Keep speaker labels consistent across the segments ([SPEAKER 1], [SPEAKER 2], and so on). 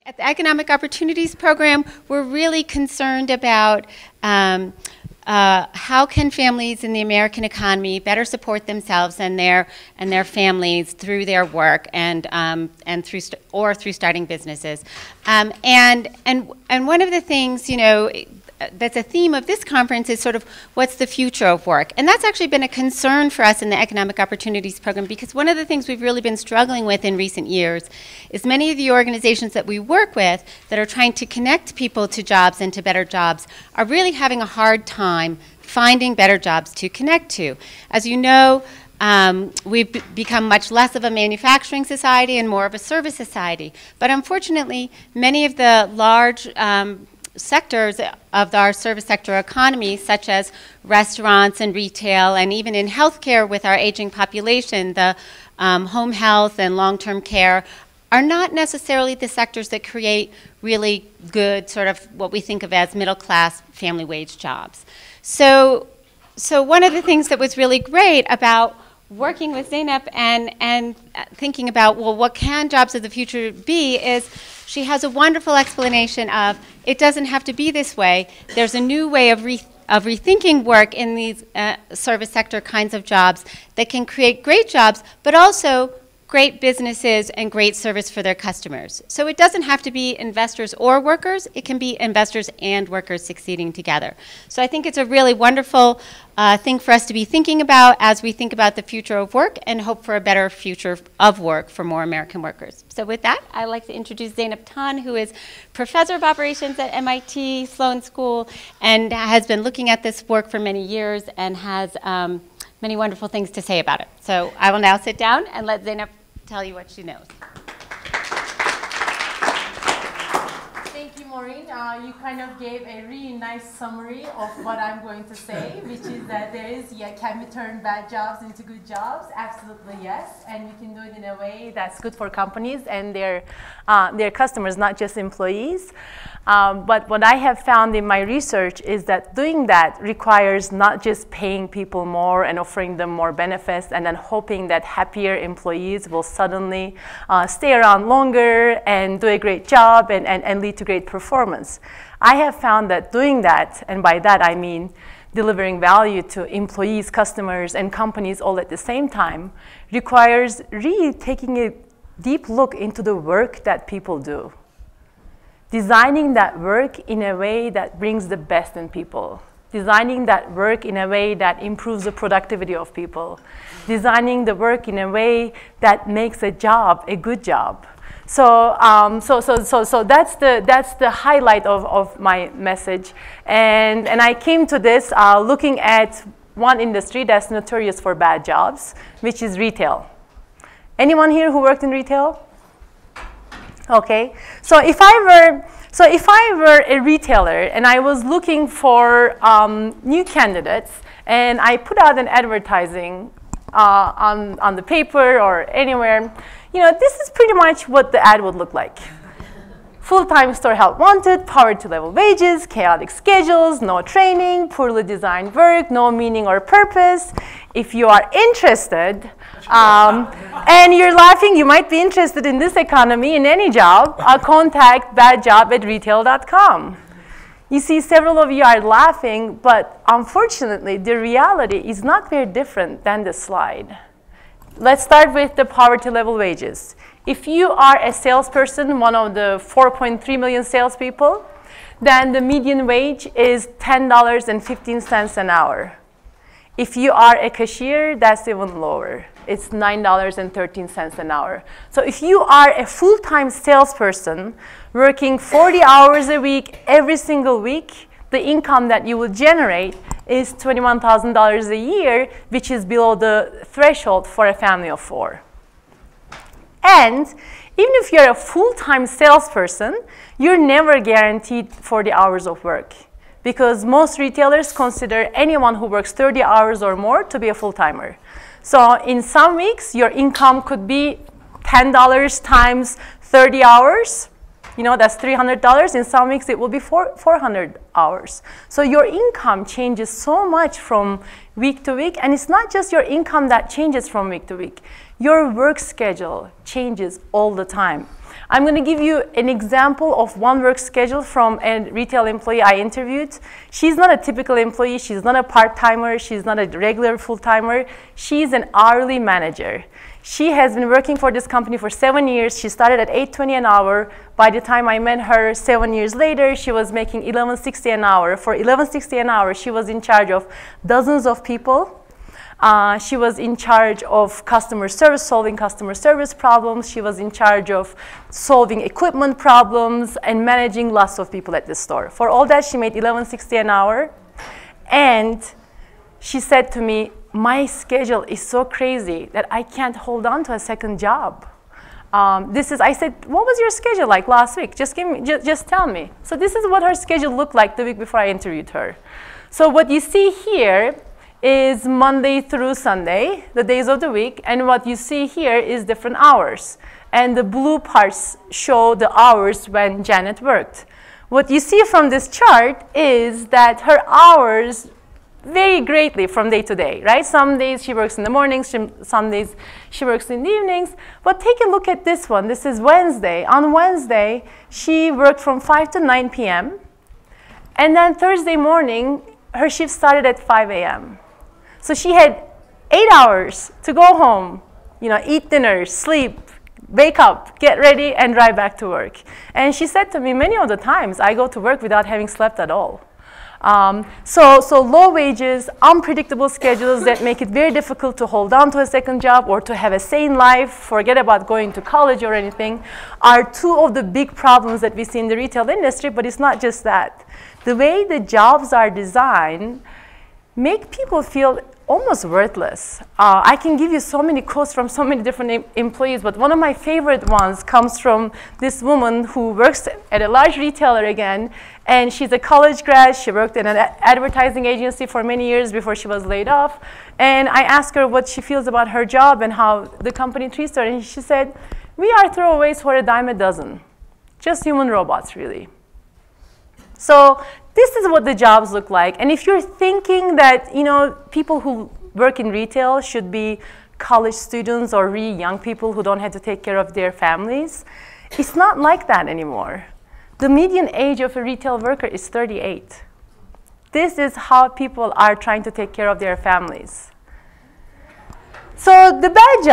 [SPEAKER 1] At the Economic Opportunities Program, we're really concerned about how can families in the American economy better support themselves and their families through their work and through starting businesses. And one of the things, you know, that's a theme of this conference is sort of what's the future of work. And that's actually been a concern for us in the Economic Opportunities Program, because one of the things we've really been struggling with in recent years is many of the organizations that we work with that are trying to connect people to jobs and to better jobs are really having a hard time finding better jobs to connect to. As you know, we've become much less of a manufacturing society and more of a service society. But unfortunately, many of the large sectors of our service sector economy, such as restaurants and retail, and even in healthcare with our aging population, the home health and long-term care, are not necessarily the sectors that create really good sort of what we think of as middle-class family wage jobs. So one of the things that was really great about working with Zeynep and thinking about, well, what can jobs of the future be, is she has a wonderful explanation of it doesn't have to be this way. There's a new way of rethinking work in these service sector kinds of jobs that can create great jobs, but also great businesses and great service for their customers. So it doesn't have to be investors or workers. It can be investors and workers succeeding together. So I think it's a really wonderful thing for us to be thinking about as we think about the future of work and hope for a better future of work for more American workers. So with that, I'd like to introduce Zeynep Ton, who is professor of operations at MIT Sloan School and has been looking at this work for many years and has many wonderful things to say about it. So I will now sit down and let Zeynep tell you what she knows.
[SPEAKER 2] Thank you, Maureen. You kind of gave a really nice summary of what I'm going to say, which is that can we turn bad jobs into good jobs? Absolutely yes, and we can do it in a way that's good for companies and their customers, not just employees. But what I have found in my research is that doing that requires not just paying people more and offering them more benefits and then hoping that happier employees will suddenly stay around longer and do a great job and lead to great performance. I have found that doing that, and by that I mean delivering value to employees, customers, and companies all at the same time, requires really taking a deep look into the work that people do. Designing that work in a way that brings the best in people. Designing that work in a way that improves the productivity of people. Designing the work in a way that makes a job a good job. So that's the highlight of my message. And I came to this looking at one industry that's notorious for bad jobs, which is retail. Anyone here who worked in retail? Okay, so if I were a retailer and I was looking for new candidates and I put out an advertising on the paper or anywhere, you know, this is pretty much what the ad would look like. Full-time store help wanted, poverty-level wages, chaotic schedules, no training, poorly designed work, no meaning or purpose. If you are interested, and you're laughing, you might be interested in this economy, in any job, contact badjob@retail.com. You see, several of you are laughing, but unfortunately, the reality is not very different than the slide. Let's start with the poverty-level wages. If you are a salesperson, one of the 4.3 million salespeople, then the median wage is $10.15 an hour. If you are a cashier, that's even lower. It's $9.13 an hour. So if you are a full-time salesperson working 40 hours a week, every single week, the income that you will generate is $21,000 a year, which is below the threshold for a family of 4. And even if you're a full-time salesperson, you're never guaranteed 40 hours of work, because most retailers consider anyone who works 30 hours or more to be a full-timer. So in some weeks, your income could be $10 times 30 hours. You know, that's $300. In some weeks, it will be 400 hours. So your income changes so much from week to week. And it's not just your income that changes from week to week.
[SPEAKER 3] Your work schedule changes all the time. I'm going to give you an example of one work schedule from a retail employee I interviewed. She's not a typical employee. She's not a part-timer. She's not a regular full-timer. She's an hourly manager. She has been working for this company for 7 years. She started at $8.20 an hour. By the time I met her 7 years later, she was making $11.60 an hour. For $11.60 an hour, she was in charge of dozens of people. She was in charge of customer service, solving customer service problems. She was in charge of solving equipment problems and managing lots of people at the store. For all that, she made $11.60 an hour. And she said to me, my schedule is so crazy that I can't hold on to a second job. I said, what was your schedule like last week? Just tell me. So this is what her schedule looked like the week before I interviewed her. So what you see here is Monday through Sunday, the days of the week, and what you see here is different hours. And the blue parts show the hours when Janet worked. What you see from this chart is that her hours vary greatly from day to day, right? Some days she works in the mornings, some days she works in the evenings. But take a look at this one. This is Wednesday. On Wednesday, she worked from 5 to 9 p.m. And then Thursday morning, her shift started at 5 a.m. So she had 8 hours to go home, eat dinner, sleep, wake up, get ready, and drive back to work. And she said to me, many of the times I go to work without having slept at all. So low wages, unpredictable schedules that make it very difficult to hold on to a second job or to have a sane life, forget about going to college or anything, are two of the big problems that we see in the retail industry. But it's not just that. The way the jobs are designed make people feel almost worthless. I can give you so many quotes from so many different employees, but one of my favorite ones comes from this woman who works at a large retailer again, and she's a college grad. She worked in an advertising agency for many years before she was laid off. And I asked her what she feels about her job and how the company treats her, and she said, we are throwaways for a dime a dozen. Just human robots, really. So this is what the jobs look like. And if you're thinking that people who work in retail should be college students or really young people who don't have to take care of their families, it's not like that anymore. The median age of a retail worker is 38. This is how people are trying to take care of their families. So the bad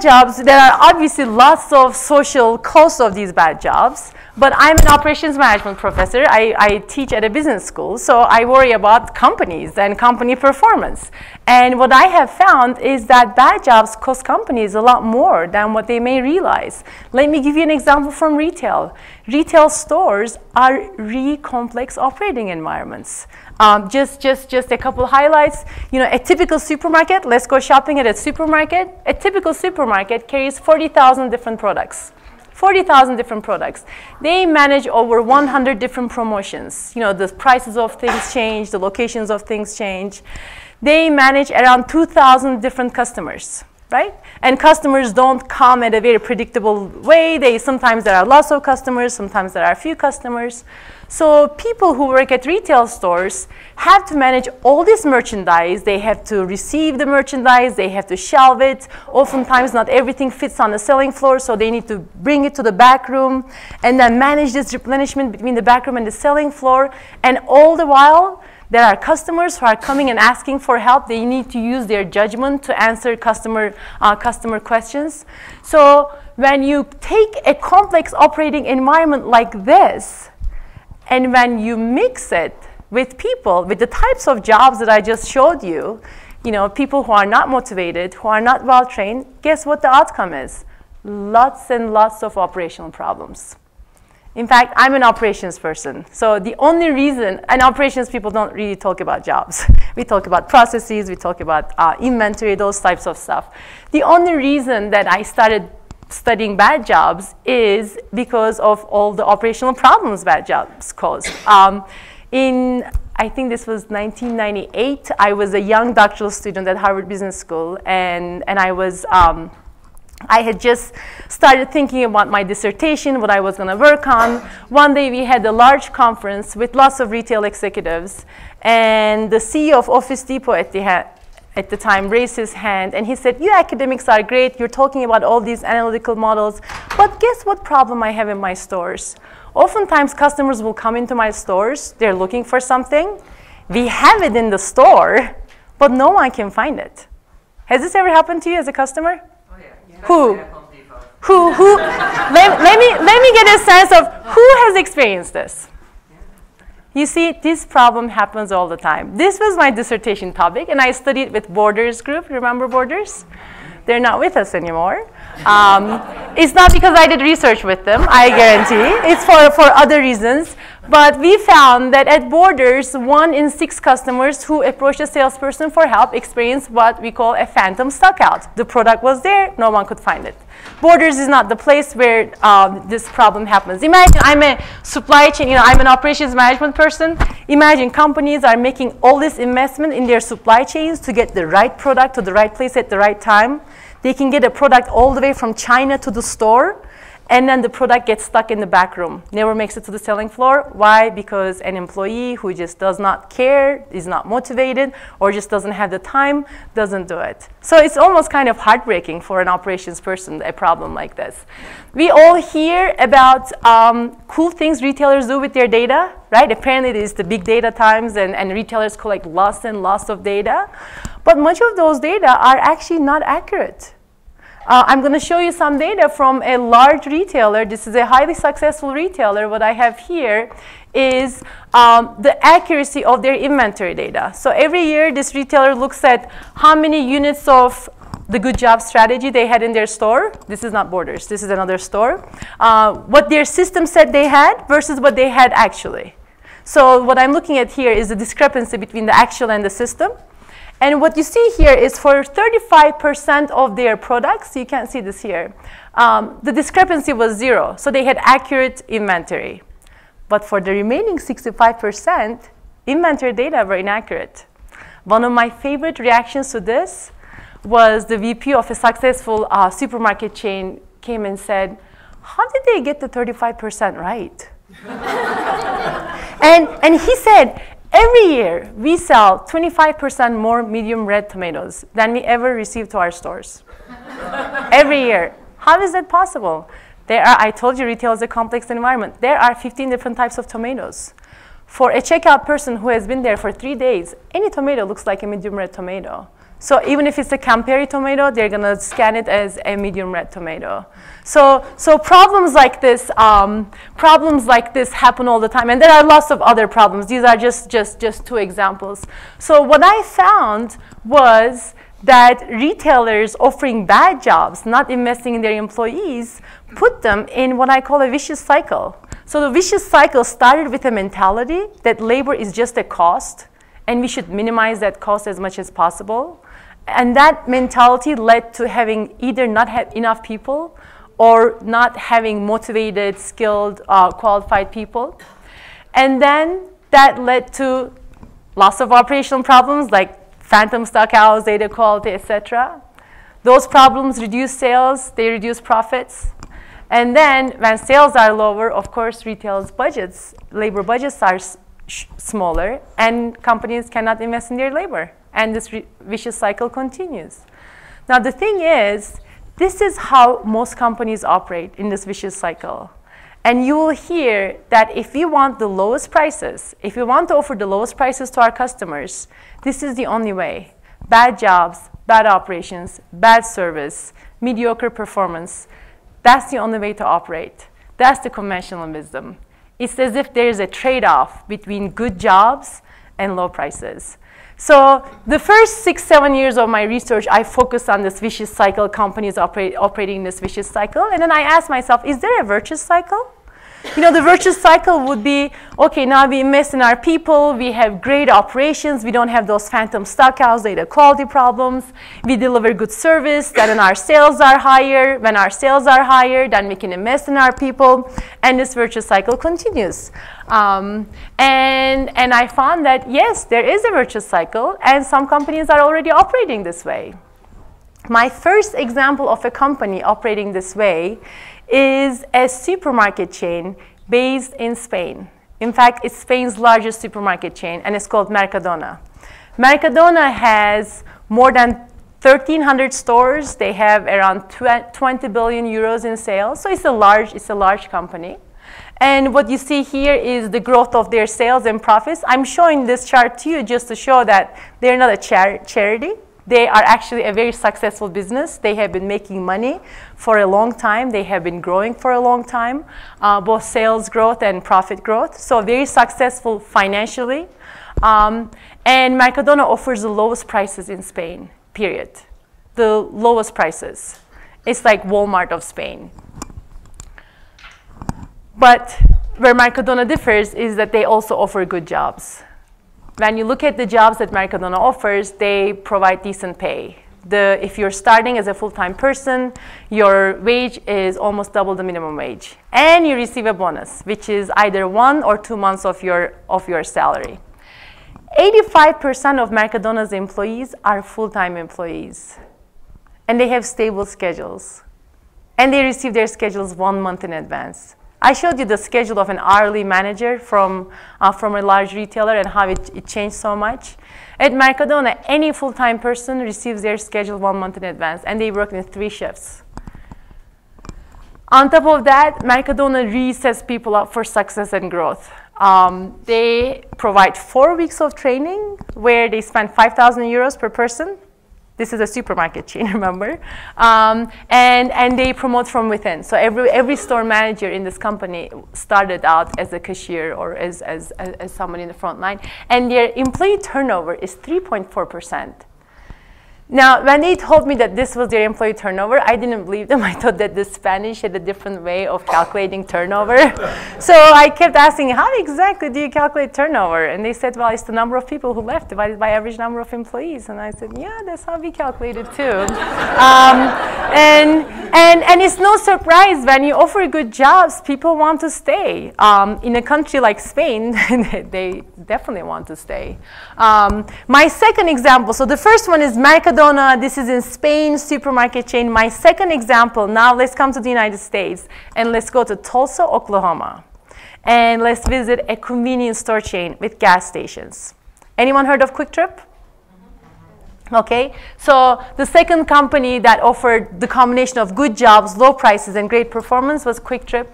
[SPEAKER 3] jobs, there are obviously lots of social costs of these bad jobs, but I'm an operations management professor. I teach at a business school, so I worry about companies and company performance. And what I have found is that bad jobs cost companies a lot more than what they may realize. Let me give you an example from retail. Retail stores are really complex operating environments. Just a couple highlights. A typical supermarket, let's go shopping at a supermarket. A typical supermarket carries 40,000 different products. 40,000 different products. They manage over 100 different promotions. The prices of things change, the locations of things change. They manage around 2,000 different customers, right? And customers don't come at a very predictable way. Sometimes there are lots of customers, sometimes there are few customers. So people who work at retail stores have to manage all this merchandise. They have to receive the merchandise. They have to shelve it. Oftentimes, not everything fits on the selling floor, so they need to bring it to the back room and then manage this replenishment between the back room and the selling floor. And all the while, there are customers who are coming and asking for help. They need to use their judgment to answer customer questions. So when you take a complex operating environment like this, and when you mix it with people, with the types of jobs that I just showed you, people who are not motivated, who are not well trained, guess what the outcome is? Lots and lots of operational problems. In fact, I'm an operations person. So the only reason, and operations people don't really talk about jobs. We talk about processes, we talk about inventory, those types of stuff. The only reason that I started studying bad jobs is because of all the operational problems bad jobs cause. I think this was 1998, I was a young doctoral student at Harvard Business School, and I had just started thinking about my dissertation, what I was going to work on. One day we had a large conference with lots of retail executives, and the CEO of Office Depot at at the time raised his hand and he said, you academics are great, you're talking about all these analytical models, but guess what problem I have in my stores? Oftentimes customers will come into my stores, they're looking for something, we have it in the store, but no one can find it. Has this ever happened to you as a customer?
[SPEAKER 4] Oh yeah.
[SPEAKER 3] Who? Let me get a sense of who has experienced this. You see, this problem happens all the time. This was my dissertation topic, and I studied with Borders group. Remember Borders? They're not with us anymore. It's not because I did research with them, I guarantee. It's for other reasons. But we found that at Borders, 1 in 6 customers who approached a salesperson for help experienced what we call a phantom stockout. The product was there, no one could find it. Borders is not the place where this problem happens. Imagine I'm a supply chain, I'm an operations management person. Imagine companies are making all this investment in their supply chains to get the right product to the right place at the right time. They can get a product all the way from China to the store, and then the product gets stuck in the back room, never makes it to the selling floor. Why? Because an employee who just does not care, is not motivated, or just doesn't have the time, doesn't do it. So it's almost kind of heartbreaking for an operations person, a problem like this. We all hear about cool things retailers do with their data, right? Apparently it is the big data times, and retailers collect lots and lots of data. But much of those data are actually not accurate. I'm going to show you some data from a large retailer. This is a highly successful retailer. What I have here is the accuracy of their inventory data. So every year, this retailer looks at how many units of the good job strategy they had in their store. This is not Borders. This is another store. What their system said they had versus what they had actually. So what I'm looking at here is the discrepancy between the actual and the system. And what you see here is for 35% of their products, you can't see this here, the discrepancy was 0. So they had accurate inventory. But for the remaining 65%, inventory data were inaccurate. One of my favorite reactions to this was the VP of a successful supermarket chain came and said, how did they get the 35% right? and he said, every year, we sell 25% more medium red tomatoes than we ever receive to our stores. Every year. How is that possible? I told you retail is a complex environment. There are 15 different types of tomatoes. For a checkout person who has been there for 3 days, any tomato looks like a medium red tomato. So even if it's a Campari tomato, they're going to scan it as a medium red tomato. So problems like this happen all the time. And there are lots of other problems. These are just 2 examples. So what I found was that retailers offering bad jobs, not investing in their employees, put them in what I call a vicious cycle. So the vicious cycle started with a mentality that labor is just a cost, and we should minimize that cost as much as possible. And that mentality led to having either not have enough people or not having motivated, skilled, qualified people. And then that led to lots of operational problems like phantom stockouts, data quality, etc. Those problems reduce sales, they reduce profits. And then when sales are lower, of course, retail's budgets, labor budgets are smaller, and companies cannot invest in their labor. And this vicious cycle continues. Now, the thing is, this is how most companies operate in this vicious cycle. And you will hear that if we want the lowest prices, if we want to offer the lowest prices to our customers, this is the only way. Bad jobs, bad operations, bad service, mediocre performance, that's the only way to operate. That's the conventional wisdom. It's as if there's a trade-off between good jobs and low prices. So the first 6-7 years of my research, I focused on this vicious cycle, companies operating in this vicious cycle. And then I asked myself, is there a virtuous cycle? You know, the virtuous cycle would be, okay, now we invest in our people, we have great operations, we don't have those phantom stockouts, data quality problems, we deliver good service, then our sales are higher. When our sales are higher, then we can invest in our people, and this virtuous cycle continues. And I found that, yes, there is a virtuous cycle, and some companies are already operating this way. My first example of a company operating this way is a supermarket chain based in Spain. In fact, it's Spain's largest supermarket chain, and it's called Mercadona. Mercadona has more than 1,300 stores. They have around 20 billion euros in sales. So it's a large company. And what you see here is the growth of their sales and profits. I'm showing this chart to you just to show that they're not a charity. They are actually a very successful business. They have been making money for a long time. They have been growing for a long time, both sales growth and profit growth. So very successful financially. And Mercadona offers the lowest prices in Spain, period. The lowest prices. It's like Walmart of Spain. But where Mercadona differs is that they also offer good jobs. When you look at the jobs that Mercadona offers, they provide decent pay. If you're starting as a full-time person, your wage is almost double the minimum wage. And you receive a bonus, which is either 1 or 2 months of your salary. 85% of Mercadona's employees are full-time employees. And they have stable schedules. And they receive their schedules 1 month in advance. I showed you the schedule of an hourly manager from a large retailer and how it changed so much. At Mercadona, any full-time person receives their schedule 1 month in advance, and they work in 3 shifts. On top of that, Mercadona really sets people up for success and growth. They provide 4 weeks of training where they spend 5,000 euros per person. This is a supermarket chain, remember? And they promote from within. So every store manager in this company started out as a cashier or as someone in the front line. And their employee turnover is 3.4%. Now, when they told me that this was their employee turnover, I didn't believe them. I thought that the Spanish had a different way of calculating turnover. So I kept asking, how exactly do you calculate turnover? And they said, well, it's the number of people who left divided by average number of employees. And I said, yeah, that's how we calculate it too. And it's no surprise when you offer good jobs, people want to stay. In a country like Spain, they definitely want to stay. My second example, so the first one is Mercadona. This is in Spain, supermarket chain. My second example, now let's come to the United States and let's go to Tulsa, Oklahoma. And let's visit a convenience store chain with gas stations. Anyone heard of Kwik Trip? Okay, so the second company that offered the combination of good jobs, low prices, and great performance was Kwik Trip.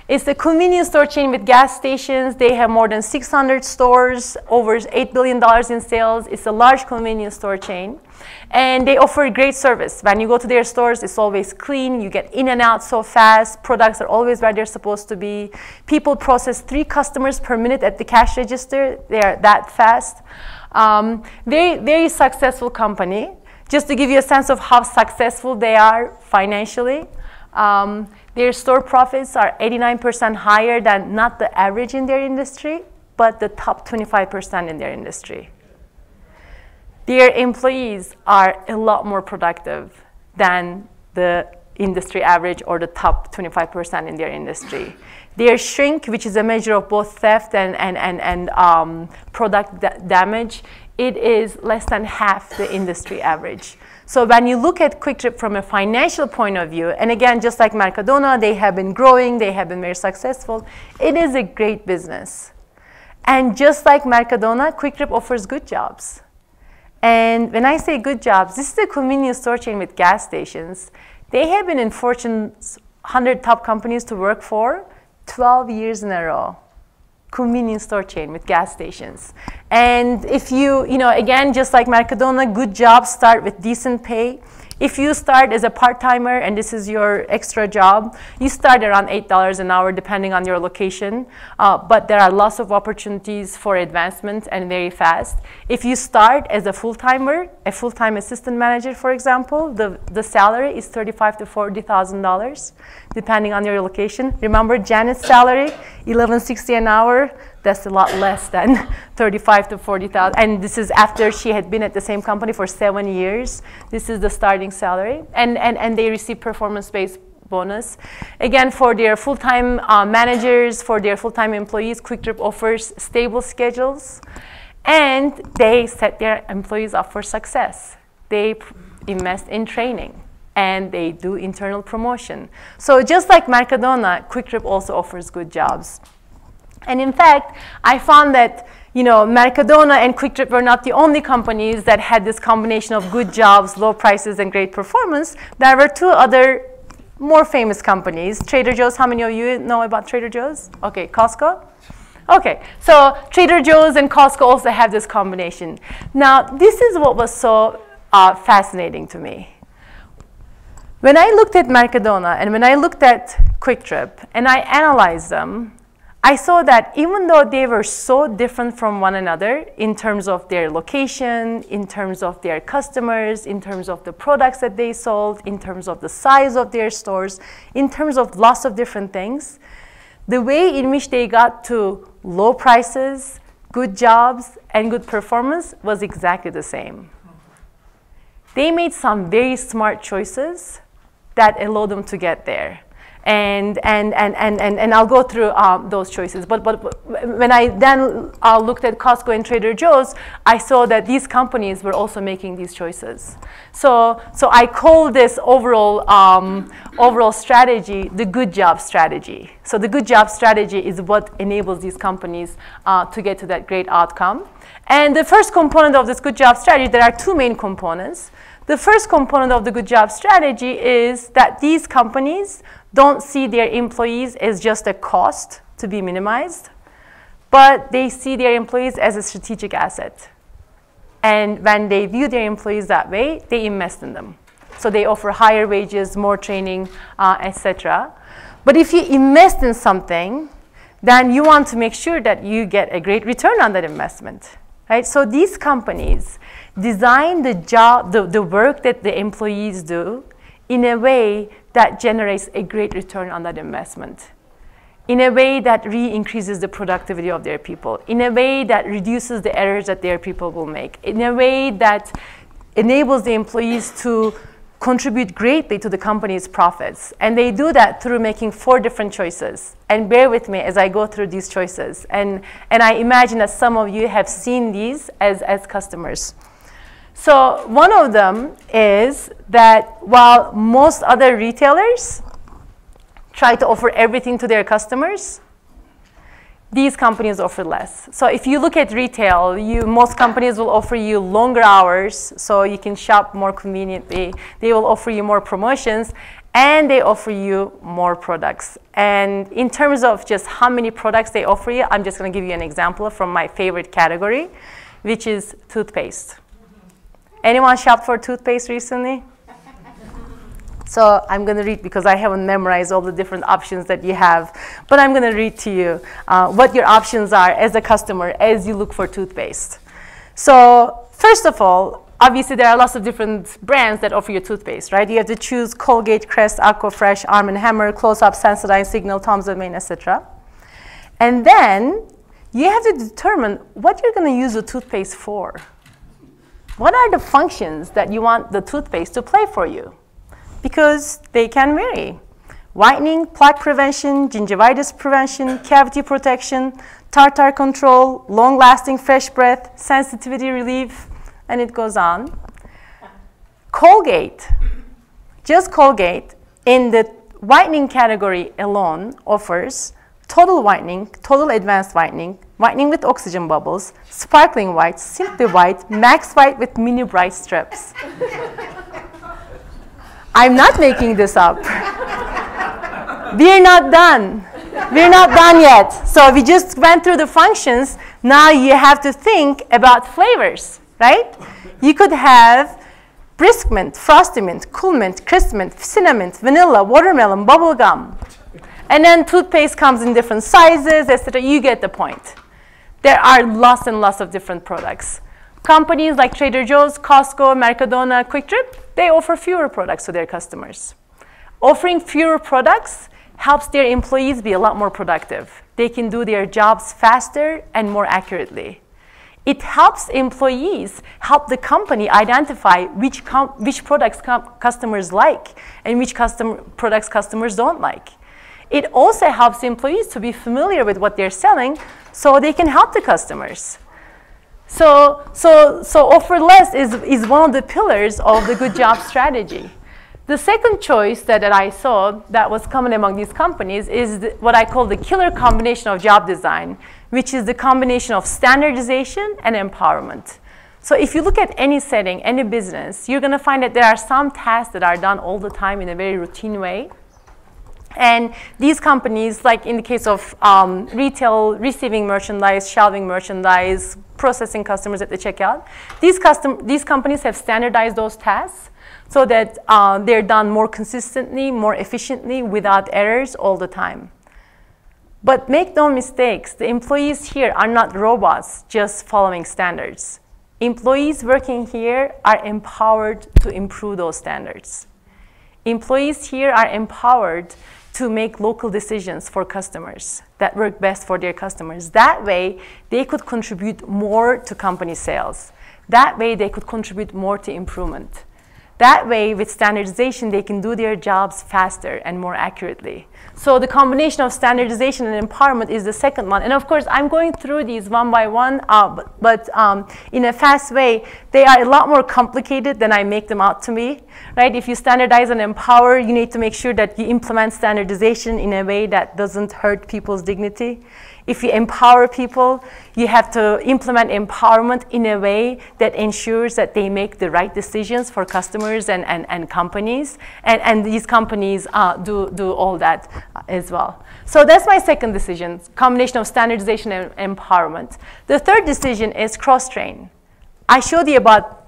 [SPEAKER 3] It's a convenience store chain with gas stations. They have more than 600 stores, over $8 billion in sales. It's a large convenience store chain. And they offer great service. When you go to their stores, it's always clean. You get in and out so fast. Products are always where they're supposed to be. People process 3 customers per minute at the cash register. They are that fast. Very successful company. Just to give you a sense of how successful they are financially, their store profits are 89% higher than not the average in their industry, but the top 25% in their industry. Their employees are a lot more productive than the industry average or the top 25% in their industry. Their shrink, which is a measure of both theft and product damage, it is less than half the industry average. So when you look at Kwik Trip from a financial point of view, and again, just like Mercadona, they have been growing, they have been very successful, it is a great business. And just like Mercadona, Kwik Trip offers good jobs. And when I say good jobs, this is a convenience store chain with gas stations. They have been in Fortune's 100 top companies to work for 12 years in a row. Convenience store chain with gas stations. And if you know, again, just like Mercadona, good jobs start with decent pay. If you start as a part-timer and this is your extra job, you start around $8 an hour depending on your location. But there are lots of opportunities for advancement and very fast. If you start as a full-timer, a full-time assistant manager, for example, the salary is $35,000 to $40,000 depending on your location. Remember Janet's salary, $11.60 an hour. That's a lot less than $35,000 to $40,000. And this is after she had been at the same company for 7 years. This is the starting salary. And they receive performance-based bonus. Again, for their full-time managers, for their full-time employees, Kwik Trip offers stable schedules. And they set their employees up for success. They invest in training. And they do internal promotion. So just like Mercadona, Kwik Trip also offers good jobs. And in fact, I found that Mercadona and Kwik Trip were not the only companies that had this combination of good jobs, low prices, and great performance. There were two other more famous companies. Trader Joe's, how many of you know about Trader Joe's? Okay, Costco? Okay, so Trader Joe's and Costco also have this combination. Now, this is what was so fascinating to me. When I looked at Mercadona and when I looked at Kwik Trip and I analyzed them, I saw that even though they were so different from one another in terms of their location, in terms of their customers, in terms of the products that they sold, in terms of the size of their stores, in terms of lots of different things, the way in which they got to low prices, good jobs, and good performance was exactly the same. They made some very smart choices that allowed them to get there. And I'll go through those choices. But when I then looked at Costco and Trader Joe's, I saw that these companies were also making these choices. So I call this overall strategy the good job strategy. So the good job strategy is what enables these companies to get to that great outcome. And the first component of this good job strategy, there are two main components. The first component of the good job strategy is that these companies don't see their employees as just a cost to be minimized, but they see their employees as a strategic asset. And when they view their employees that way, they invest in them. So they offer higher wages, more training, etc. But if you invest in something, then you want to make sure that you get a great return on that investment. Right? So these companies design the job, the work that the employees do in a way that generates a great return on that investment, in a way that increases the productivity of their people, in a way that reduces the errors that their people will make, in a way that enables the employees to contribute greatly to the company's profits. And they do that through making 4 different choices. And bear with me as I go through these choices. And I imagine that some of you have seen these as customers. So one of them is that while most other retailers try to offer everything to their customers, these companies offer less. So if you look at retail, most companies will offer you longer hours so you can shop more conveniently. They will offer you more promotions, and they offer you more products. And in terms of just how many products they offer you, I'm just going to give you an example from my favorite category, which is toothpaste. Anyone shopped for toothpaste recently? So I'm going to read, because I haven't memorized all the different options that you have, but I'm going to read to you what your options are as a customer as you look for toothpaste. So first of all, obviously there are lots of different brands that offer you toothpaste, right? You have to choose Colgate, Crest, Aquafresh, Arm & Hammer, Close-Up, Sensodyne, Signal, Tom's of Maine, etc. And then you have to determine what you're going to use the toothpaste for. What are the functions that you want the toothpaste to play for you? Because they can vary. Whitening, plaque prevention, gingivitis prevention, cavity protection, tartar control, long-lasting fresh breath, sensitivity relief, and it goes on. Colgate, just Colgate, in the whitening category alone offers total whitening, total advanced whitening, whitening with oxygen bubbles, sparkling white, simply white, max white with mini bright strips. I'm not making this up. We're not done. We're not done yet. So we just went through the functions. Now you have to think about flavors, right? You could have brisk mint, frosty mint, cool mint, crisp mint, cinnamon, vanilla, watermelon, bubble gum. And then toothpaste comes in different sizes, etc. You get the point. There are lots and lots of different products. Companies like Trader Joe's, Costco, Mercadona, Kwik Trip, they offer fewer products to their customers. Offering fewer products helps their employees be a lot more productive. They can do their jobs faster and more accurately. It helps employees help the company identify which products customers like and which products customers don't like. It also helps employees to be familiar with what they're selling so they can help the customers. So offer less is one of the pillars of the good job strategy. The second choice that I saw that was common among these companies is what I call the killer combination of job design, which is the combination of standardization and empowerment. So if you look at any setting, any business, you're going to find that there are some tasks that are done all the time in a very routine way. And these companies, like in the case of retail, receiving merchandise, shelving merchandise, processing customers at the checkout, these companies have standardized those tasks so that they're done more consistently, more efficiently, without errors all the time. But make no mistakes, the employees here are not robots just following standards. Employees working here are empowered to improve those standards. Employees here are empowered to make local decisions for customers that work best for their customers. That way, they could contribute more to company sales. That way, they could contribute more to improvement. That way, with standardization, they can do their jobs faster and more accurately. So the combination of standardization and empowerment is the second one. And of course, I'm going through these one by one, but in a fast way, they are a lot more complicated than I make them out to be, right? If you standardize and empower, you need to make sure that you implement standardization in a way that doesn't hurt people's dignity. If you empower people, you have to implement empowerment in a way that ensures that they make the right decisions for customers and companies. And these companies do all that as well. So that's my second decision, combination of standardization and empowerment. The third decision is cross-train. I showed you about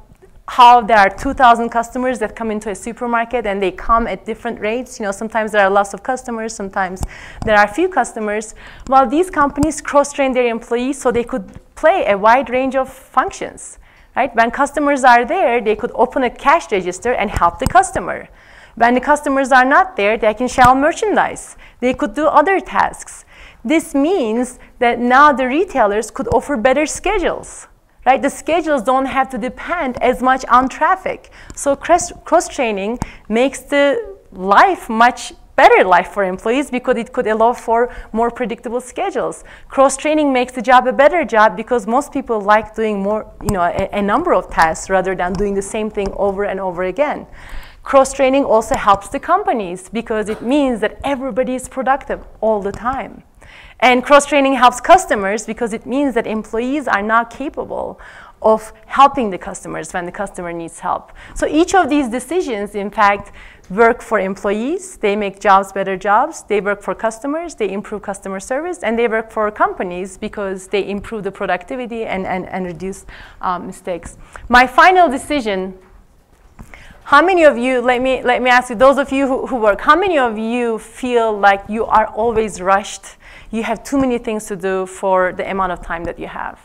[SPEAKER 3] how there are 2,000 customers that come into a supermarket and they come at different rates. You know, sometimes there are lots of customers, sometimes there are few customers. While these companies cross-train their employees so they could play a wide range of functions, right? When customers are there, they could open a cash register and help the customer. When the customers are not there, they can sell merchandise. They could do other tasks. This means that now the retailers could offer better schedules. Right? The schedules don't have to depend as much on traffic. So cross-training makes the life much better life for employees because it could allow for more predictable schedules. Cross-training makes the job a better job because most people like doing more, a number of tasks rather than doing the same thing over and over again. Cross-training also helps the companies because it means that everybody is productive all the time. And cross-training helps customers because it means that employees are now capable of helping the customers when the customer needs help. So each of these decisions, in fact, work for employees. They make jobs better jobs. They work for customers. They improve customer service. And they work for companies because they improve the productivity and reduce mistakes. My final decision, how many of you, let me ask you, those of you who work, how many of you feel like you are always rushed? You have too many things to do for the amount of time that you have?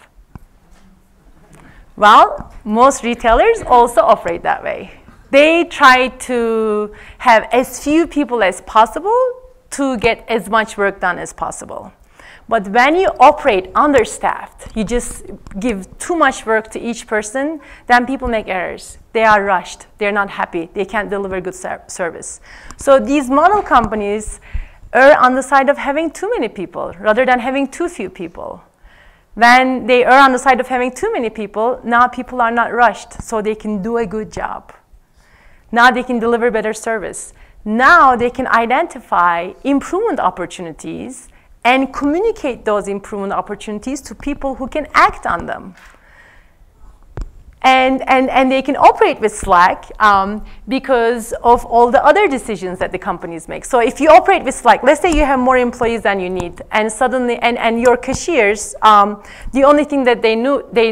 [SPEAKER 3] Well, most retailers also operate that way. They try to have as few people as possible to get as much work done as possible. But when you operate understaffed, you just give too much work to each person, then people make errors. They are rushed. They're not happy. They can't deliver good service. So these model companies err on the side of having too many people rather than having too few people. When they err on the side of having too many people, now people are not rushed, so they can do a good job. Now they can deliver better service. Now they can identify improvement opportunities and communicate those improvement opportunities to people who can act on them. And they can operate with slack because of all the other decisions that the companies make. So if you operate with slack, let's say you have more employees than you need, and suddenly, and your cashiers, the only thing that they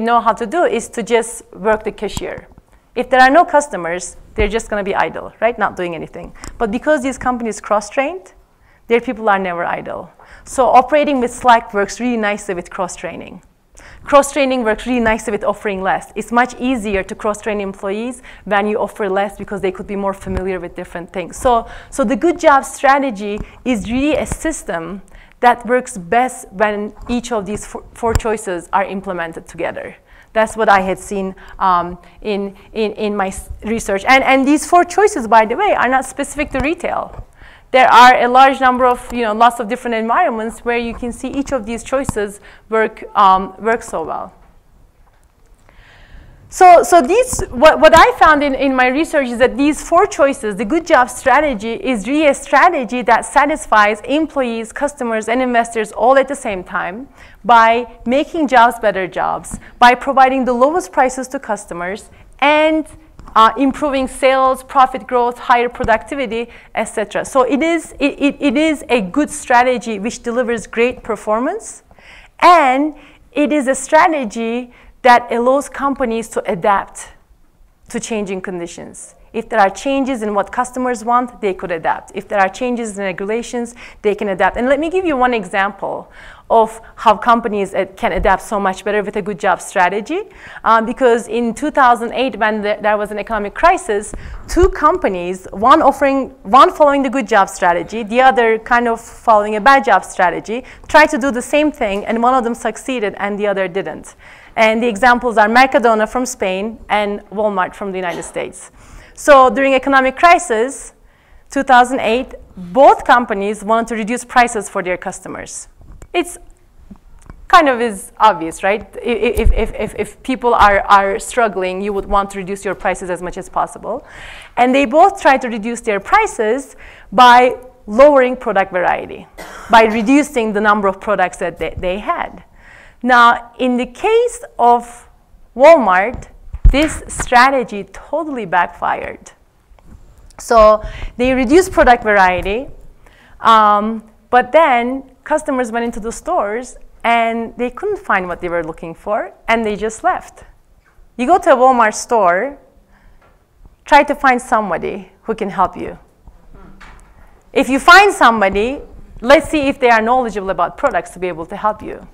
[SPEAKER 3] know how to do is to just work the cashier. If there are no customers, they're just going to be idle, right? Not doing anything. But because these companies cross-trained, their people are never idle. So operating with slack works really nicely with cross-training. Cross-training works really nicely with offering less. It's much easier to cross-train employees when you offer less because they could be more familiar with different things. So the good job strategy is really a system that works best when each of these four choices are implemented together. That's what I had seen in my research. And these four choices, by the way, are not specific to retail. There are a large number of, lots of different environments where you can see each of these choices work so well. So these, what I found in my research is that these 4 choices, the good job strategy is really a strategy that satisfies employees, customers, and investors all at the same time by making jobs better jobs, by providing the lowest prices to customers, and improving sales, profit growth, higher productivity, etc. So it is a good strategy which delivers great performance, and it is a strategy that allows companies to adapt to changing conditions. If there are changes in what customers want, they could adapt. If there are changes in regulations, they can adapt. And let me give you one example of how companies can adapt so much better with a good job strategy. Because in 2008, when there was an economic crisis, 2 companies, one following the good job strategy, the other kind of following a bad job strategy, tried to do the same thing, and one of them succeeded and the other didn't. And the examples are Mercadona from Spain and Walmart from the United States. So during economic crisis, 2008, both companies wanted to reduce prices for their customers. It's kind of is obvious, right? If people are struggling, you would want to reduce your prices as much as possible. And they both tried to reduce their prices by lowering product variety, by reducing the number of products that they had. Now, in the case of Walmart, this strategy totally backfired. So they reduced product variety, but then customers went into the stores and they couldn't find what they were looking for, and they just left. You go to a Walmart store, try to find somebody who can help you. If you find somebody, let's see if they are knowledgeable about products to be able to help you.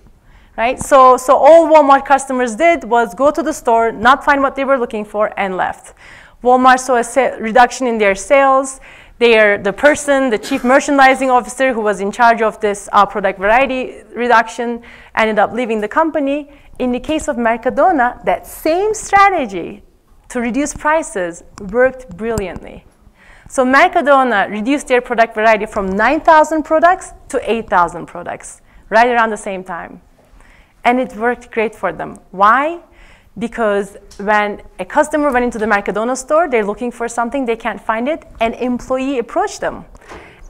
[SPEAKER 3] Right? So all Walmart customers did was go to the store, not find what they were looking for, and left. Walmart saw a reduction in their sales. The chief merchandising officer who was in charge of this product variety reduction ended up leaving the company. In the case of Mercadona, that same strategy to reduce prices worked brilliantly. So Mercadona reduced their product variety from 9,000 products to 8,000 products, right around the same time. And it worked great for them. Why? Because when a customer went into the Mercadona store, they're looking for something, they can't find it, an employee approached them.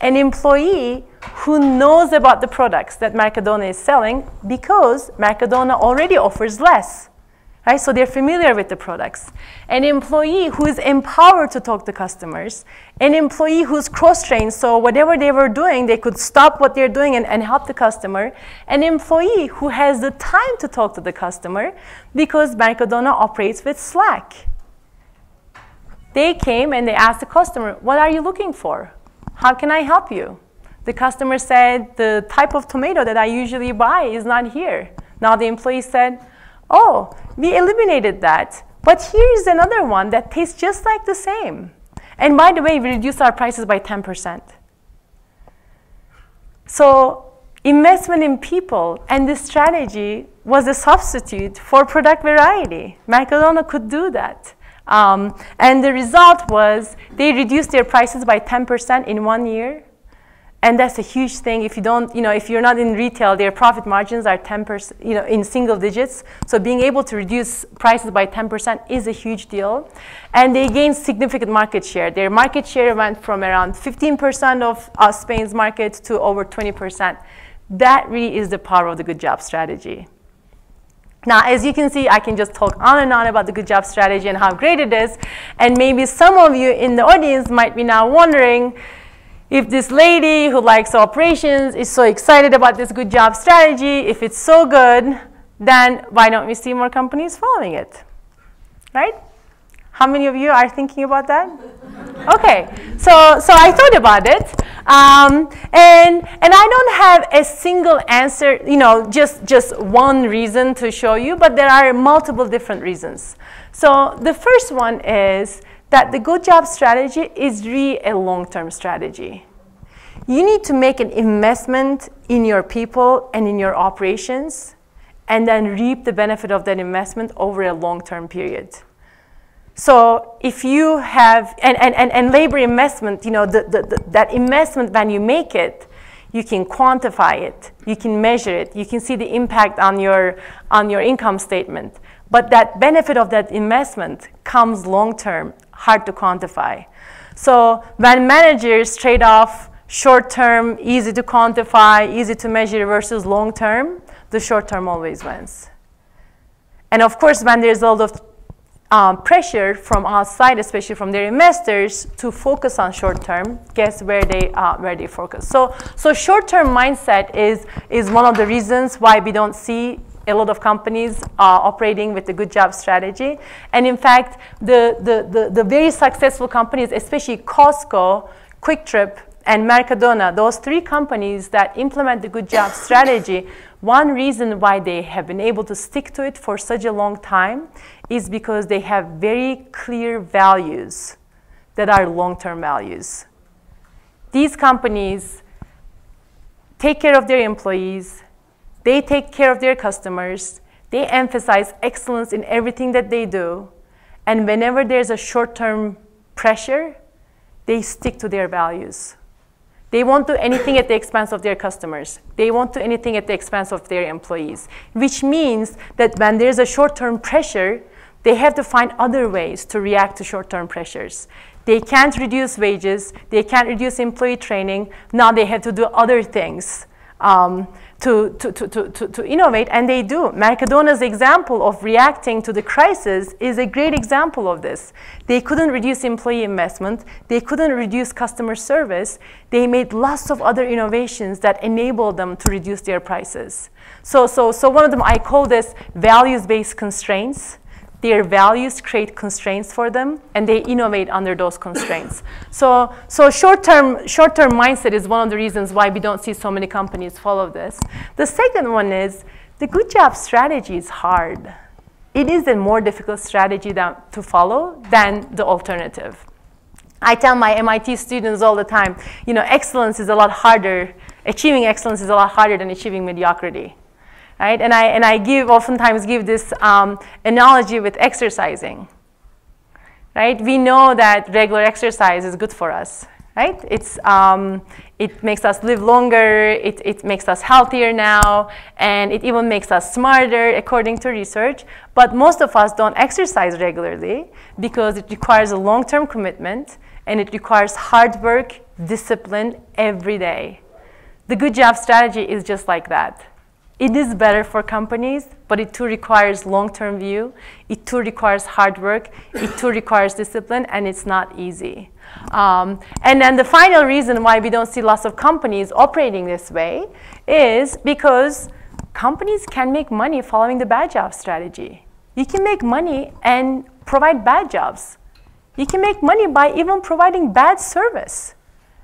[SPEAKER 3] An employee who knows about the products that Mercadona is selling, because Mercadona already offers less. Right? So they're familiar with the products. An employee who is empowered to talk to customers. An employee who's cross-trained, so whatever they were doing, they could stop what they're doing and help the customer. An employee who has the time to talk to the customer, because Mercadona operates with Slack. They came and they asked the customer, what are you looking for? How can I help you? The customer said, the type of tomato that I usually buy is not here. Now the employee said, oh, we eliminated that, but here's another one that tastes just like the same. And by the way, we reduced our prices by 10%. So investment in people and this strategy was a substitute for product variety. Mercadona could do that. And the result was they reduced their prices by 10% in 1 year. And that's a huge thing. If you don't, if you're not in retail, their profit margins are 10%, in single digits. So being able to reduce prices by 10% is a huge deal. And they gained significant market share. Their market share went from around 15% of Spain's market to over 20%. That really is the power of the good job strategy. Now, as you can see, I can just talk on and on about the good job strategy and how great it is. And maybe some of you in the audience might be now wondering, if this lady who likes operations is so excited about this good job strategy, if it's so good, then why don't we see more companies following it, right? How many of you are thinking about that? Okay, so I thought about it, and I don't have a single answer, just one reason to show you, but there are multiple different reasons. So the first one is that the good job strategy is really a long-term strategy. You need to make an investment in your people and in your operations, and then reap the benefit of that investment over a long-term period. So if you have, and labor investment, that investment, when you make it, you can quantify it, you can measure it, you can see the impact on your income statement. but that benefit of that investment comes long-term, hard to quantify. So when managers trade off short-term, easy to quantify, easy to measure versus long-term, the short-term always wins. And of course, when there's a lot of pressure from outside, especially from their investors, to focus on short-term, guess where they focus. So short-term mindset is one of the reasons why we don't see a lot of companies operating with the good job strategy. And in fact, the very successful companies, especially Costco, Kwik Trip, and Mercadona, those three companies that implement the good job strategy, one reason why they have been able to stick to it for such a long time is because they have very clear values that are long-term values. These companies take care of their employees, they take care of their customers, they emphasize excellence in everything that they do, and whenever there's a short-term pressure, they stick to their values. They won't do anything at the expense of their customers. They won't do anything at the expense of their employees, which means that when there's a short-term pressure, they have to find other ways to react to short-term pressures. They can't reduce wages. They can't reduce employee training. Now they have to do other things to innovate, and they do. Mercadona's example of reacting to the crisis is a great example of this. They couldn't reduce employee investment. They couldn't reduce customer service. They made lots of other innovations that enabled them to reduce their prices. So one of them, I call this values-based constraints. Their values create constraints for them, and they innovate under those constraints. So short-term mindset is one of the reasons why we don't see so many companies follow this. The second one is the good job strategy is hard. It is a more difficult strategy to follow than the alternative. I tell my MIT students all the time, excellence is a lot harder. Achieving excellence is a lot harder than achieving mediocrity. Right? And I oftentimes give this analogy with exercising. Right? We know that regular exercise is good for us. Right? It makes us live longer, it makes us healthier now, and it even makes us smarter according to research. But most of us don't exercise regularly because it requires a long-term commitment, and it requires hard work, discipline every day. The good job strategy is just like that. It is better for companies, but it too requires long-term view. It too requires hard work. It too requires discipline, and it's not easy. And then the final reason why we don't see lots of companies operating this way is because companies can make money following the bad job strategy. You can make money and provide bad jobs. You can make money by even providing bad service.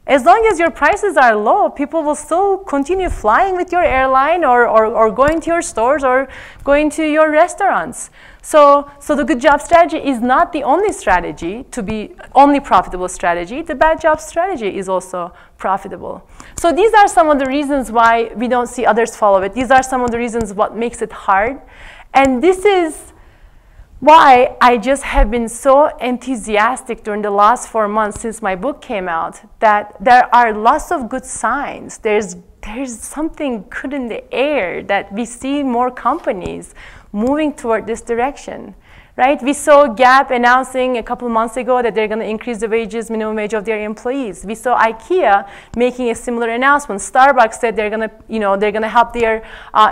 [SPEAKER 3] As long as your prices are low, people will still continue flying with your airline or going to your stores or going to your restaurants. So the good job strategy is not the only strategy to be only profitable strategy. The bad job strategy is also profitable. So these are some of the reasons why we don't see others follow it. These are some of the reasons what makes it hard. And this is why I just have been so enthusiastic during the last 4 months since my book came out, that there are lots of good signs. There's something good in the air that we see more companies moving toward this direction. Right? We saw Gap announcing a couple of months ago that they're going to increase the minimum wage of their employees. We saw IKEA making a similar announcement. Starbucks said they're going to help their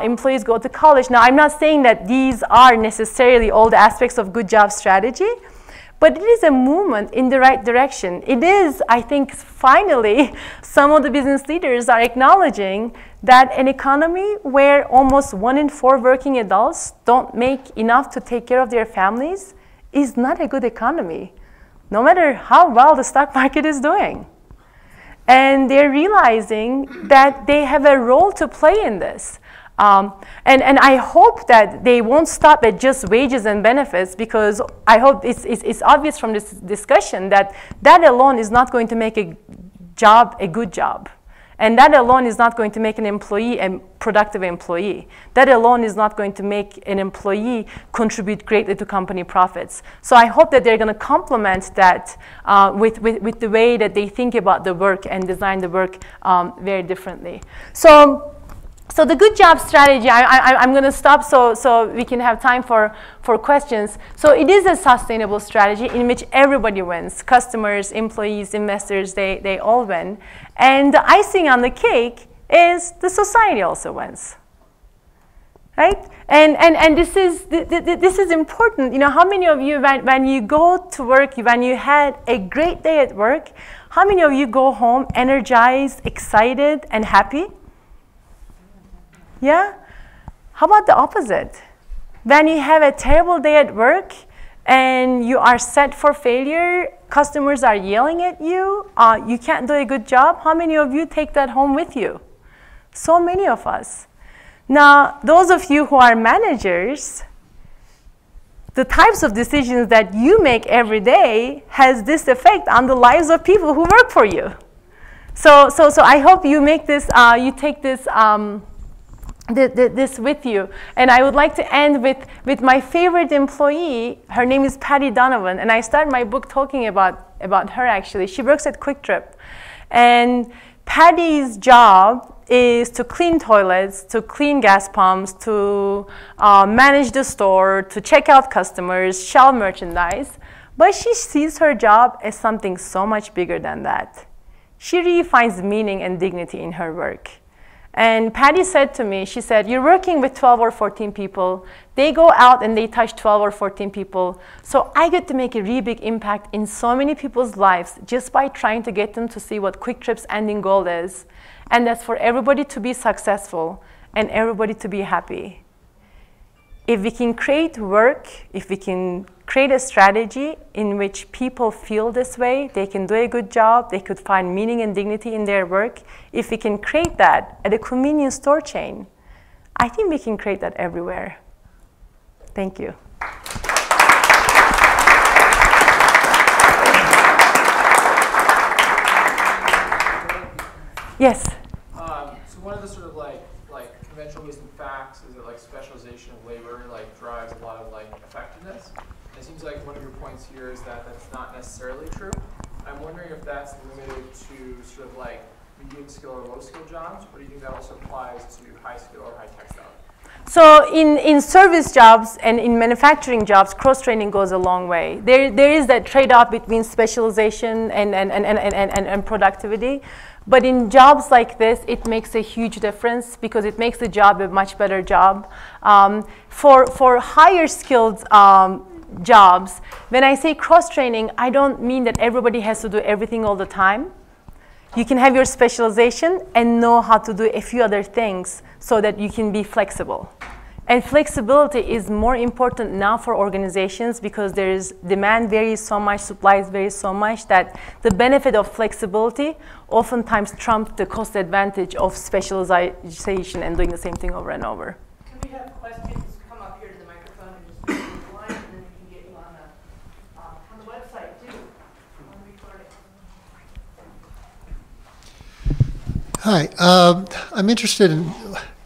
[SPEAKER 3] employees go to college. Now, I'm not saying that these are necessarily all the aspects of good job strategy, but it is a movement in the right direction. It is, I think, finally, some of the business leaders are acknowledging that an economy where almost 1 in 4 working adults don't make enough to take care of their families is not a good economy, no matter how well the stock market is doing. And they're realizing that they have a role to play in this. And I hope that they won't stop at just wages and benefits, because I hope it's obvious from this discussion that that alone is not going to make a job a good job. And that alone is not going to make an employee a productive employee. That alone is not going to make an employee contribute greatly to company profits. So I hope that they're going to complement that with the way that they think about the work and design the work very differently. So So the good job strategy, I'm going to stop so we can have time for questions. So it is a sustainable strategy in which everybody wins. Customers, employees, investors, they all win. And the icing on the cake is the society also wins. Right? And this is important. You know, how many of you, when you go to work, when you had a great day at work, how many of you go home energized, excited, and happy? Yeah? How about the opposite? When you have a terrible day at work and you are set for failure, customers are yelling at you, you can't do a good job, how many of you take that home with you? So many of us. Now, those of you who are managers, the types of decisions that you make every day has this effect on the lives of people who work for you. So I hope you make this, you take this, this with you. And I would like to end with my favorite employee. Her name is Patty Donovan, and I start my book talking about her actually. She works at Kwik Trip. And Patty's job is to clean toilets, to clean gas pumps, to manage the store, to check out customers, shelf merchandise. But she sees her job as something so much bigger than that. She really finds meaning and dignity in her work. And Patty said to me, she said, you're working with 12 or 14 people. They go out and they touch 12 or 14 people. So I get to make a really big impact in so many people's lives just by trying to get them to see what Kwik Trip's ending goal is. And that's for everybody to be successful and everybody to be happy. If we can create work, if we can create a strategy in which people feel this way, they can do a good job, they could find meaning and dignity in their work. If we can create that at a convenience store chain, I think we can create that everywhere. Thank you. Yes?
[SPEAKER 4] So one of the sort of like conventional wisdom facts is that like specialization of labor drives a lot of effectiveness. It seems like one of your points here is that that's not necessarily true. I'm wondering if that's limited to sort of medium skill or low skill jobs, or do you think that also applies to high skill or high tech jobs?
[SPEAKER 3] So in service jobs and in manufacturing jobs, cross-training goes a long way. There is that trade-off between specialization and productivity. But in jobs like this, it makes a huge difference because it makes the job a much better job. For higher skilled jobs, when I say cross-training, I don't mean that everybody has to do everything all the time. You can have your specialization and know how to do a few other things so that you can be flexible. And flexibility is more important now for organizations because demand varies so much, supplies vary so much that the benefit of flexibility oftentimes trumps the cost advantage of specialization and doing the same thing over and over.
[SPEAKER 5] Can we have questions come up here to the microphone and just put the line, and then we can get you on the website too, on the recording.
[SPEAKER 6] Hi, I'm interested in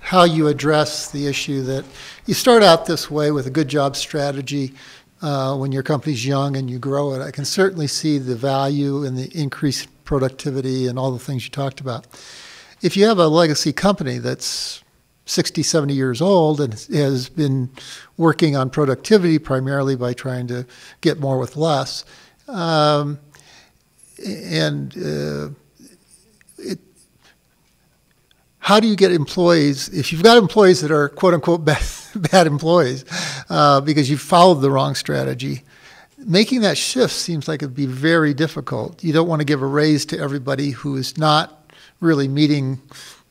[SPEAKER 6] how you address the issue that you start out this way with a good job strategy when your company's young and you grow it. I can certainly see the value and the increased productivity and all the things you talked about. If you have a legacy company that's 60, 70 years old and has been working on productivity primarily by trying to get more with less, how do you get employees, if you've got employees that are quote-unquote bad employees because you've followed the wrong strategy, making that shift seems like it'd be very difficult. You don't want to give a raise to everybody who is not really meeting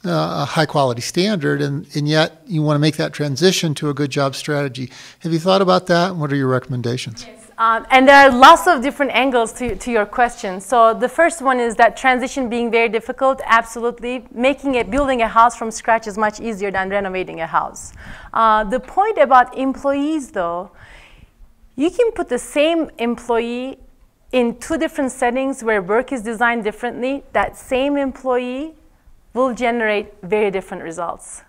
[SPEAKER 6] a high-quality standard, and yet you want to make that transition to a good job strategy. Have you thought about that, and what are your recommendations?
[SPEAKER 3] Yes. And there are lots of different angles to your question. So the first one is that transition being very difficult, absolutely. Building a house from scratch is much easier than renovating a house. The point about employees, though, you can put the same employee in two different settings where work is designed differently. That same employee will generate very different results.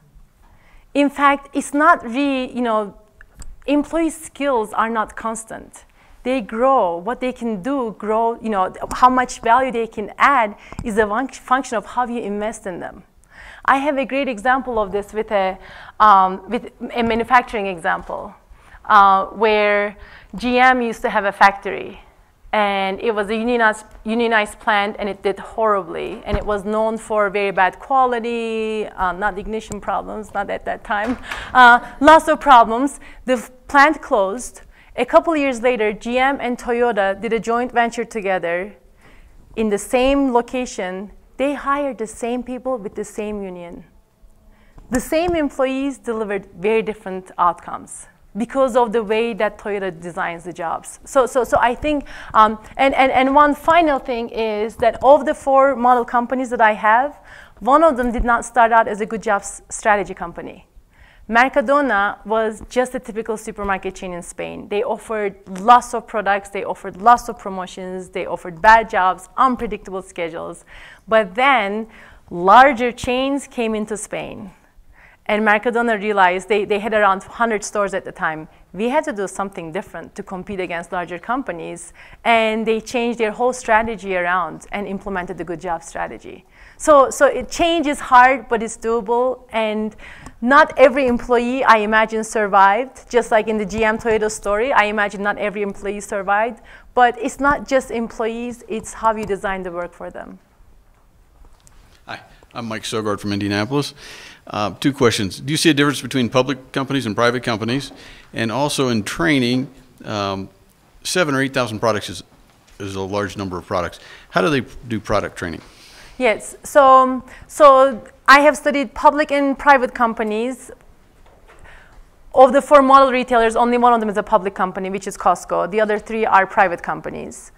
[SPEAKER 3] In fact, it's not really, employee skills are not constant. They grow. What they can do grow, how much value they can add is a function of how you invest in them. I have a great example of this with a manufacturing example, where GM used to have a factory, and it was a unionized plant, and it did horribly, and it was known for very bad quality, not ignition problems, not at that time, lots of problems. The plant closed. A couple years later, GM and Toyota did a joint venture together in the same location. They hired the same people with the same union. The same employees delivered very different outcomes because of the way that Toyota designs the jobs. So I think, and one final thing is that of the 4 model companies that I have, one of them did not start out as a good jobs strategy company. Mercadona was just a typical supermarket chain in Spain. They offered lots of products, they offered lots of promotions, they offered bad jobs, unpredictable schedules. But then larger chains came into Spain. And Mercadona realized they had around 100 stores at the time. We had to do something different to compete against larger companies. And they changed their whole strategy around and implemented the good job strategy. So change is hard, but it's doable. And not every employee, I imagine, survived. Just like in the GM Toyota story, I imagine not every employee survived. But it's not just employees, it's how you design the work for them.
[SPEAKER 7] Hi, I'm Mike Sogard from Indianapolis. 2 questions. Do you see a difference between public companies and private companies? And also in training, 7,000 or 8,000 products is a large number of products. How do they do product training?
[SPEAKER 3] Yes, so I have studied public and private companies. Of the 4 model retailers, only one of them is a public company, which is Costco. The other 3 are private companies.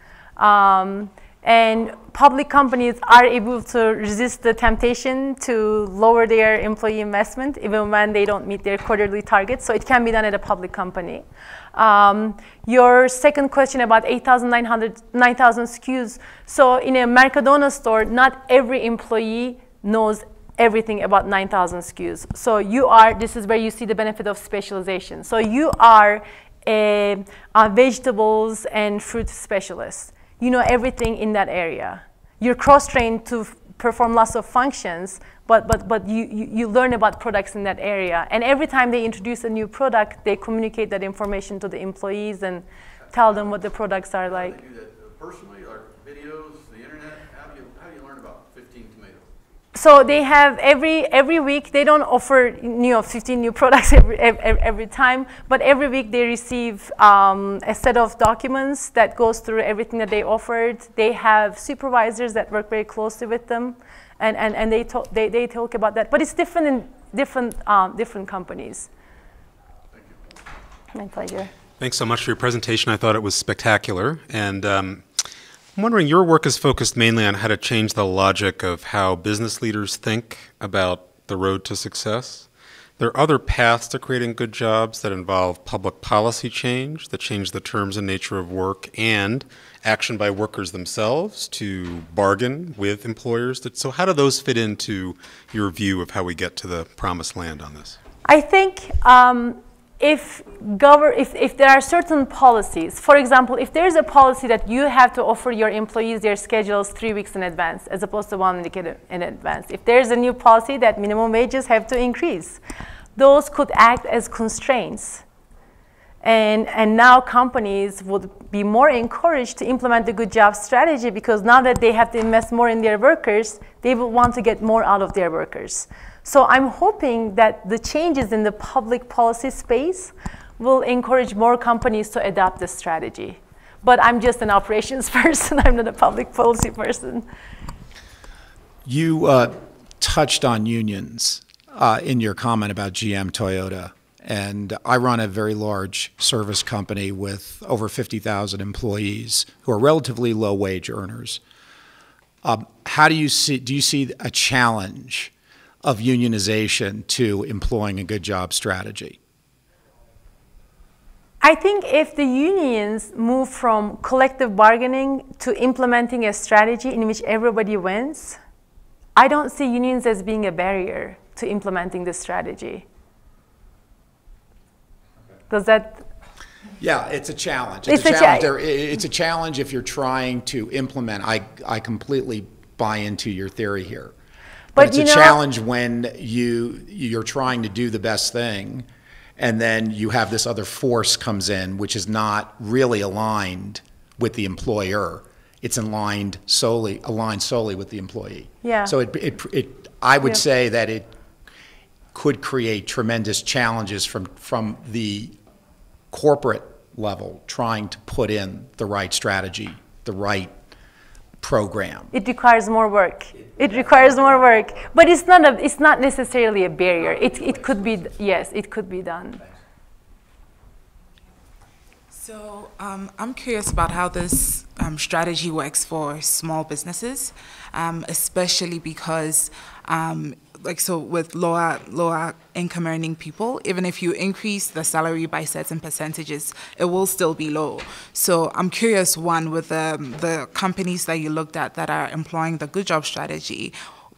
[SPEAKER 3] And public companies are able to resist the temptation to lower their employee investment even when they don't meet their quarterly targets. So it can be done at a public company. Your second question about 9,000 SKUs. So in a Mercadona store, not every employee knows everything about 9,000 SKUs. So this is where you see the benefit of specialization. So you are a vegetables and fruit specialist. You know everything in that area. You're cross-trained to perform lots of functions, but you learn about products in that area. And every time they introduce a new product, they communicate that information to the employees and tell them what the products are like.
[SPEAKER 7] How do they do that personally, or videos, the internet? How do you learn about 15 tomatoes?
[SPEAKER 3] So they have every week, they don't offer 15 new products every time, but every week they receive a set of documents that goes through everything that they offered. They have supervisors that work very closely with them, and they talk about that. But it's different in different companies.
[SPEAKER 7] Thank you.
[SPEAKER 3] My pleasure.
[SPEAKER 8] Thanks so much for your presentation. I thought it was spectacular. And I'm wondering, your work is focused mainly on how to change the logic of how business leaders think about the road to success. There are other paths to creating good jobs that involve public policy change, that change the terms and nature of work, and action by workers themselves to bargain with employers. So how do those fit into your view of how we get to the promised land on this?
[SPEAKER 3] I think if there are certain policies, for example, if there's a policy that you have to offer your employees their schedules 3 weeks in advance as opposed to 1 week in advance, if there's a new policy that minimum wages have to increase, those could act as constraints. And now companies would be more encouraged to implement the good job strategy because now that they have to invest more in their workers, they will want to get more out of their workers. So I'm hoping that the changes in the public policy space will encourage more companies to adopt this strategy. But I'm just an operations person. I'm not a public policy person.
[SPEAKER 9] You touched on unions in your comment about GM Toyota. And I run a very large service company with over 50,000 employees who are relatively low wage earners. How do you see a challenge of unionization to employing a good job strategy?
[SPEAKER 3] I think if the unions move from collective bargaining to implementing a strategy in which everybody wins, I don't see unions as being a barrier to implementing this strategy. Does that?
[SPEAKER 9] Yeah, it's a challenge. It's a challenge if you're trying to implement. I completely buy into your theory here. But it's a challenge when you're trying to do the best thing, and then you have this other force comes in, which is not really aligned with the employer. It's aligned solely with the employee.
[SPEAKER 3] Yeah.
[SPEAKER 9] So I would say that it could create tremendous challenges from the corporate level, trying to put in the right strategy, the right program.
[SPEAKER 3] It requires more work. It requires more work, but it's not necessarily a barrier. It could be, yes, it could be done.
[SPEAKER 10] So I'm curious about how this strategy works for small businesses, especially because so with lower income earning people, even if you increase the salary by certain percentages, it will still be low. So I'm curious, one, with the companies that you looked at that are employing the good job strategy,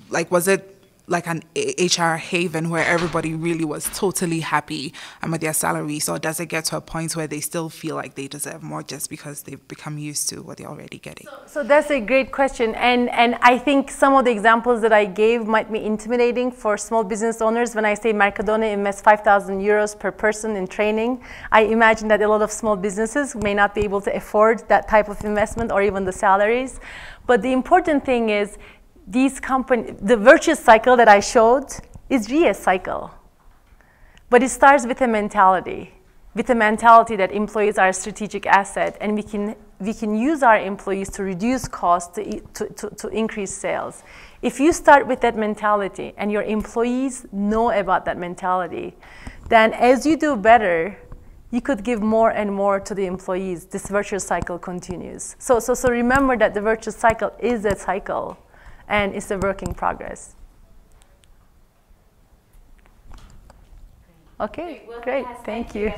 [SPEAKER 10] like was it like an HR haven where everybody really was totally happy with their salaries, or does it get to a point where they still feel like they deserve more just because they've become used to what they're already getting?
[SPEAKER 3] So that's a great question, and I think some of the examples that I gave might be intimidating for small business owners. When I say Mercadona invests 5,000 euros per person in training, I imagine that a lot of small businesses may not be able to afford that type of investment or even the salaries. But the important thing is, the virtuous cycle that I showed is really a cycle. But it starts with a mentality that employees are a strategic asset, and we can use our employees to reduce costs, to increase sales. If you start with that mentality and your employees know about that mentality, then as you do better, you could give more and more to the employees. This virtuous cycle continues. So remember that the virtuous cycle is a cycle, and it's a work in progress. Okay, great, thank you.